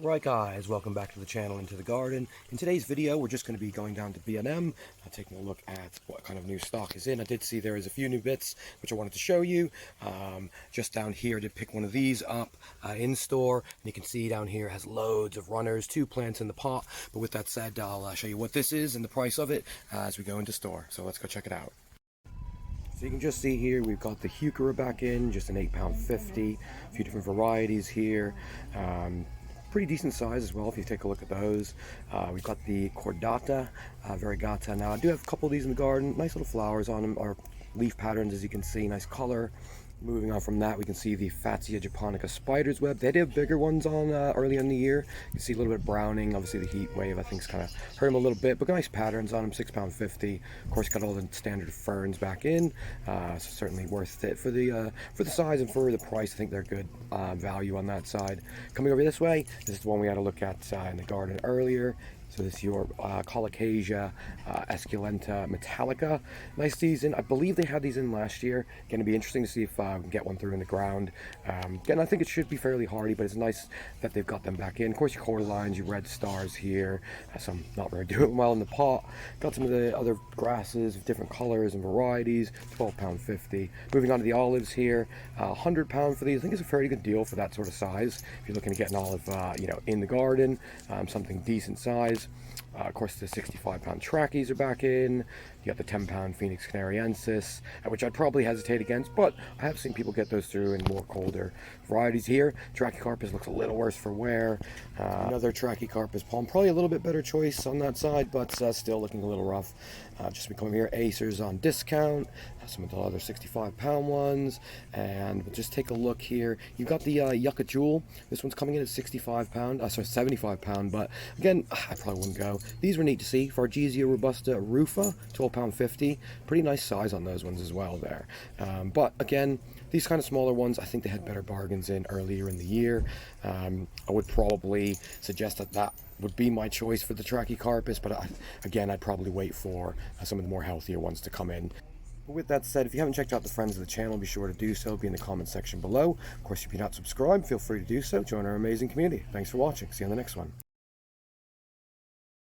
Right guys, welcome back to the channel and to the garden. In today's video we're just going to be going down to B&M, taking a look at what kind of new stock is in. I did see there is a few new bits which I wanted to show you. Just down here I did pick one of these up in store, and you can see down here it has loads of runners, 2 plants in the pot. But with that said, I'll show you what this is and the price of it as we go into store. So let's go check it out. So you can just see here we've got the heuchera back in, just an £8.50, a few different varieties here. Pretty decent size as well if you take a look at those. We've got the cordata, variegata. Now I do have a couple of these in the garden. Nice little flowers on them, or leaf patterns, as you can see, nice color. Moving on from that, we can see the fatsia japonica spider's web. They did have bigger ones on early in the year. You can see a little bit of browning. Obviously the heat wave I think's kind of hurt them a little bit, but nice patterns on them. £6.50. Of course, got all the standard ferns back in, so certainly worth it for the size and for the price. I think they're good value on that side. Coming over this way, this is the one we had a look at in the garden earlier. So this is your Colocasia esculenta Metallica. Nice season. I believe they had these in last year. Going to be interesting to see if I can get one through in the ground. Again, I think it should be fairly hardy, but it's nice that they've got them back in. Of course, your cordyline, your red stars here. Some not really doing well in the pot. Got some of the other grasses of different colors and varieties. £12.50. Moving on to the olives here. £100 for these. I think it's a fairly good deal for that sort of size. If you're looking to get an olive, in the garden, something decent size. Of course, the £65 trackies are back in. You got the £10 Phoenix canariensis, which I'd probably hesitate against, but I have seen people get those through in more colder varieties here. Trachycarpus looks a little worse for wear. Another trachycarpus palm, probably a little bit better choice on that side, but still looking a little rough. Just becoming here, acers on discount. Some of the other £65 ones, and we'll just take a look here. You've got the yucca jewel. This one's coming in at £65, sorry, £75, but again, I probably wouldn't go. These were neat to see. Fargesia robusta rufa, £12.50. Pretty nice size on those ones as well there. But again, these kind of smaller ones, I think they had better bargains in earlier in the year. I would probably suggest that would be my choice for the trachycarpus, but again, I'd probably wait for some of the more healthier ones to come in. With that said, if you haven't checked out the friends of the channel, be sure to do so. Be in the comment section below. Of course, if you're not subscribed, feel free to do so. Join our amazing community. Thanks for watching. See you on the next one.